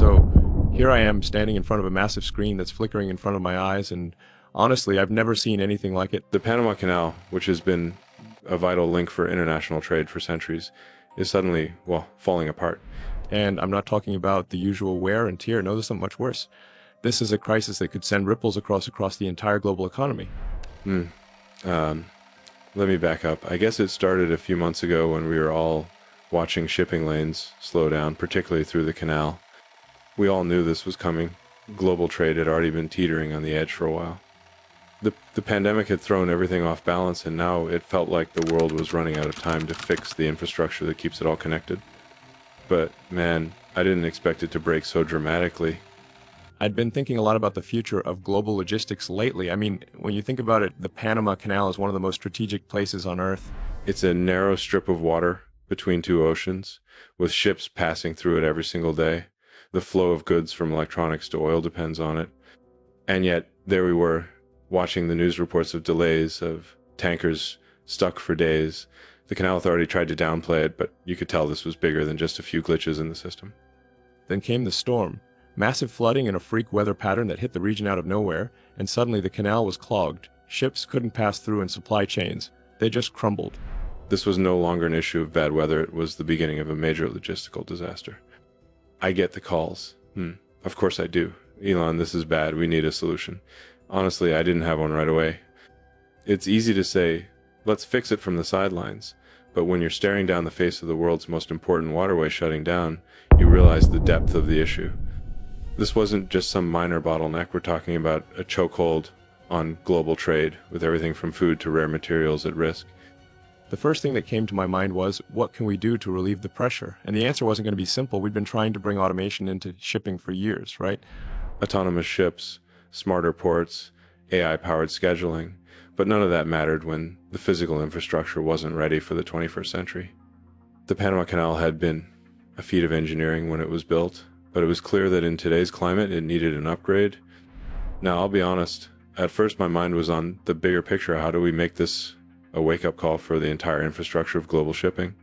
So here I am standing in front of a massive screen that's flickering in front of my eyes, and honestly, I've never seen anything like it. The Panama Canal, which has been a vital link for international trade for centuries, is suddenly, well, falling apart. And I'm not talking about the usual wear and tear. No, there's something much worse. This is a crisis that could send ripples across the entire global economy. Let me back up. I guess it started a few months ago when we were all watching shipping lanes slow down, particularly through the canal. We all knew this was coming. Global trade had already been teetering on the edge for a while. The pandemic had thrown everything off balance, and now it felt like the world was running out of time to fix the infrastructure that keeps it all connected. But man, I didn't expect it to break so dramatically. I'd been thinking a lot about the future of global logistics lately. I mean, when you think about it, the Panama Canal is one of the most strategic places on Earth. It's a narrow strip of water between two oceans, with ships passing through it every single day. The flow of goods from electronics to oil depends on it. And yet, there we were, watching the news reports of delays, of tankers stuck for days. The Canal Authority tried to downplay it, but you could tell this was bigger than just a few glitches in the system. Then came the storm. Massive flooding and a freak weather pattern that hit the region out of nowhere, and suddenly the canal was clogged. Ships couldn't pass through and supply chains. They just crumbled. This was no longer an issue of bad weather, it was the beginning of a major logistical disaster. I get the calls. Of course I do. Elon, this is bad, we need a solution. Honestly, I didn't have one right away. It's easy to say, let's fix it from the sidelines, but when you're staring down the face of the world's most important waterway shutting down, you realize the depth of the issue. This wasn't just some minor bottleneck, we're talking about a chokehold on global trade, with everything from food to rare materials at risk. The first thing that came to my mind was, what can we do to relieve the pressure? And the answer wasn't going to be simple. We'd been trying to bring automation into shipping for years, right? Autonomous ships, smarter ports, AI-powered scheduling, but none of that mattered when the physical infrastructure wasn't ready for the 21st century. The Panama Canal had been a feat of engineering when it was built, but it was clear that in today's climate it needed an upgrade. Now, I'll be honest, at first my mind was on the bigger picture. How do we make this a wake-up call for the entire infrastructure of global shipping?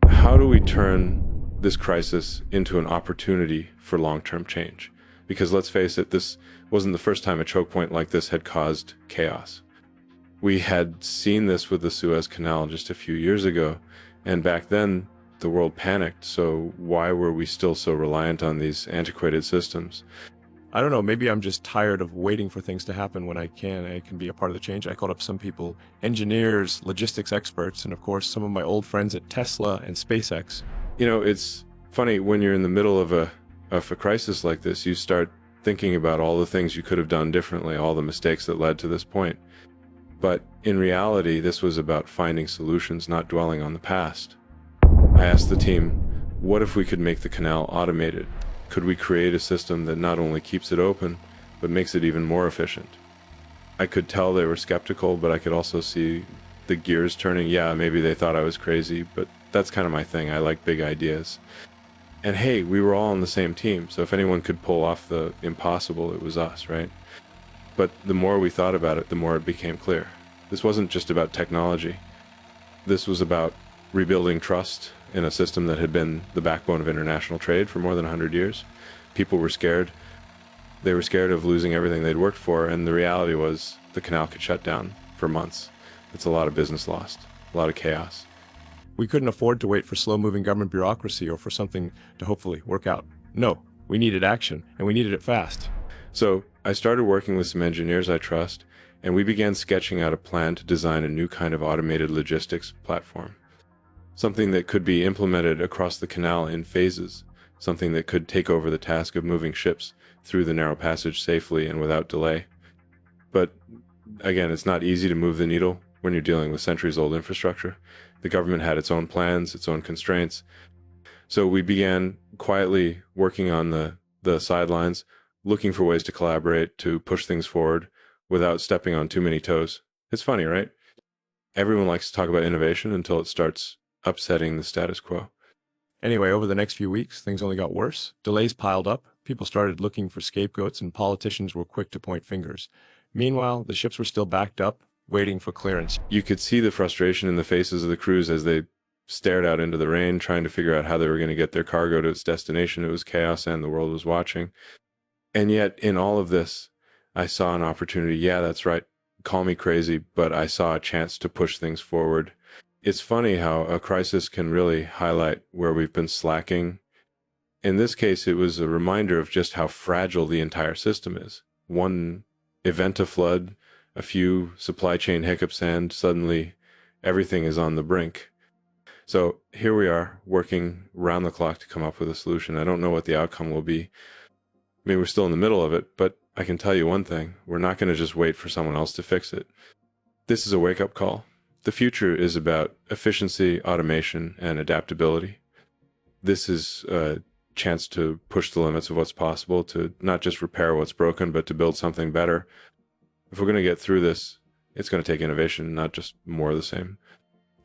How do we turn this crisis into an opportunity for long-term change? Because let's face it, this wasn't the first time a choke point like this had caused chaos. We had seen this with the Suez Canal just a few years ago, and back then the world panicked, so why were we still so reliant on these antiquated systems? I don't know, maybe I'm just tired of waiting for things to happen when I can be a part of the change. I called up some people, engineers, logistics experts, and of course some of my old friends at Tesla and SpaceX. You know, it's funny, when you're in the middle of a crisis like this, you start thinking about all the things you could have done differently, all the mistakes that led to this point. But in reality, this was about finding solutions, not dwelling on the past. I asked the team, what if we could make the canal automated? Could we create a system that not only keeps it open, but makes it even more efficient? I could tell they were skeptical, but I could also see the gears turning. Yeah, maybe they thought I was crazy, but that's kind of my thing. I like big ideas. And hey, we were all on the same team, so if anyone could pull off the impossible, it was us, right? But the more we thought about it, the more it became clear. This wasn't just about technology. This was about rebuilding trust in a system that had been the backbone of international trade for more than 100 years. People were scared. They were scared of losing everything they'd worked for, and the reality was the canal could shut down for months. It's a lot of business lost, a lot of chaos. We couldn't afford to wait for slow-moving government bureaucracy or for something to hopefully work out. No, we needed action, and we needed it fast. So I started working with some engineers I trust, and we began sketching out a plan to design a new kind of automated logistics platform. Something that could be implemented across the canal in phases, something that could take over the task of moving ships through the narrow passage safely and without delay. But again, it's not easy to move the needle when you're dealing with centuries-old infrastructure. The government had its own plans, its own constraints. So we began quietly working on the sidelines, looking for ways to collaborate, to push things forward without stepping on too many toes. It's funny, right? Everyone likes to talk about innovation until it starts upsetting the status quo. Anyway, over the next few weeks, things only got worse. Delays piled up, people started looking for scapegoats, and politicians were quick to point fingers. Meanwhile, the ships were still backed up, waiting for clearance. You could see the frustration in the faces of the crews as they stared out into the rain, trying to figure out how they were going to get their cargo to its destination. It was chaos, and the world was watching. And yet, in all of this, I saw an opportunity. Yeah, that's right. Call me crazy, but I saw a chance to push things forward. It's funny how a crisis can really highlight where we've been slacking. In this case, it was a reminder of just how fragile the entire system is. One event, a flood, a few supply chain hiccups, and suddenly everything is on the brink. So here we are, working round the clock to come up with a solution. I don't know what the outcome will be. I mean, we're still in the middle of it, but I can tell you one thing. We're not going to just wait for someone else to fix it. This is a wake-up call. The future is about efficiency, automation, and adaptability. This is a chance to push the limits of what's possible, to not just repair what's broken, but to build something better. If we're going to get through this, it's going to take innovation, not just more of the same.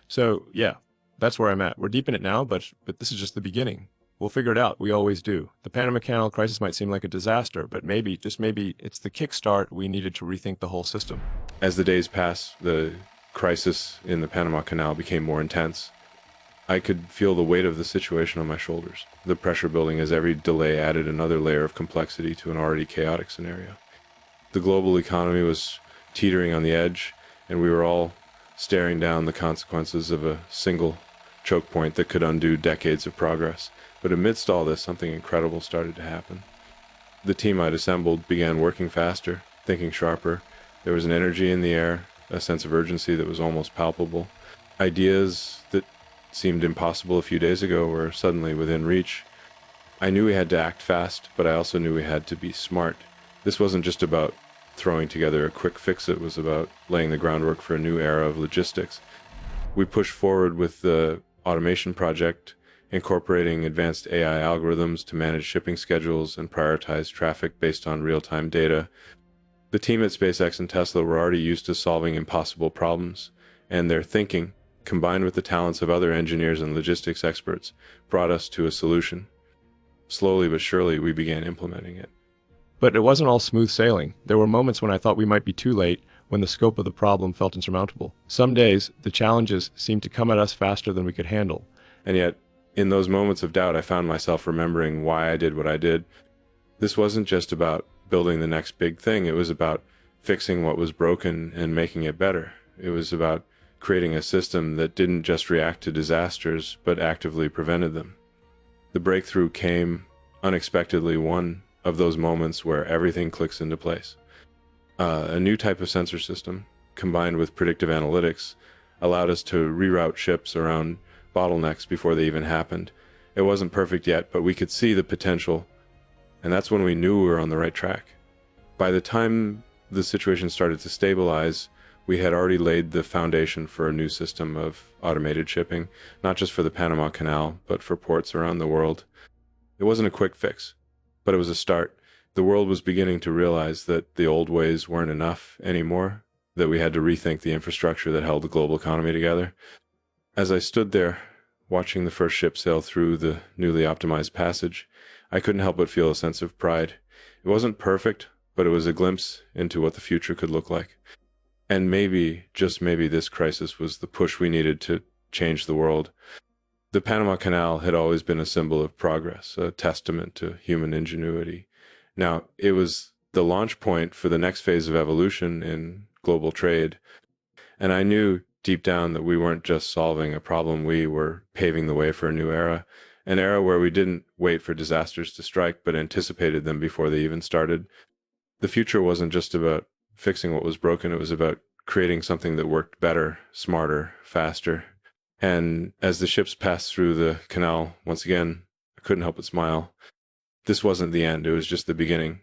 So yeah, that's where I'm at. We're deep in it now, but this is just the beginning. We'll figure it out. We always do. The Panama Canal crisis might seem like a disaster, but maybe, just maybe, it's the kickstart we needed to rethink the whole system. As the days pass, the crisis in the Panama Canal became more intense. I could feel the weight of the situation on my shoulders, the pressure building as every delay added another layer of complexity to an already chaotic scenario. The global economy was teetering on the edge, and we were all staring down the consequences of a single choke point that could undo decades of progress. But amidst all this, something incredible started to happen. The team I'd assembled began working faster, thinking sharper. There was an energy in the air, a sense of urgency that was almost palpable. Ideas that seemed impossible a few days ago were suddenly within reach. I knew we had to act fast, but I also knew we had to be smart. This wasn't just about throwing together a quick fix, it was about laying the groundwork for a new era of logistics. We pushed forward with the automation project, incorporating advanced AI algorithms to manage shipping schedules and prioritize traffic based on real-time data. The team at SpaceX and Tesla were already used to solving impossible problems, and their thinking, combined with the talents of other engineers and logistics experts, brought us to a solution. Slowly but surely, we began implementing it. But it wasn't all smooth sailing. There were moments when I thought we might be too late, when the scope of the problem felt insurmountable. Some days, the challenges seemed to come at us faster than we could handle. And yet, in those moments of doubt, I found myself remembering why I did what I did. This wasn't just about building the next big thing. It was about fixing what was broken and making it better. It was about creating a system that didn't just react to disasters, but actively prevented them. The breakthrough came unexpectedly, one of those moments where everything clicks into place. A new type of sensor system, combined with predictive analytics, allowed us to reroute ships around bottlenecks before they even happened. It wasn't perfect yet, but we could see the potential, and that's when we knew we were on the right track. By the time the situation started to stabilize, we had already laid the foundation for a new system of automated shipping, not just for the Panama Canal, but for ports around the world. It wasn't a quick fix, but it was a start. The world was beginning to realize that the old ways weren't enough anymore, that we had to rethink the infrastructure that held the global economy together. As I stood there, watching the first ship sail through the newly optimized passage, I couldn't help but feel a sense of pride. It wasn't perfect, but it was a glimpse into what the future could look like. And maybe, just maybe, this crisis was the push we needed to change the world. The Panama Canal had always been a symbol of progress, a testament to human ingenuity. Now, it was the launch point for the next phase of evolution in global trade. And I knew deep down that we weren't just solving a problem, we were paving the way for a new era, an era where we didn't wait for disasters to strike, but anticipated them before they even started. The future wasn't just about fixing what was broken, it was about creating something that worked better, smarter, faster. And as the ships passed through the canal, once again, I couldn't help but smile. This wasn't the end, it was just the beginning.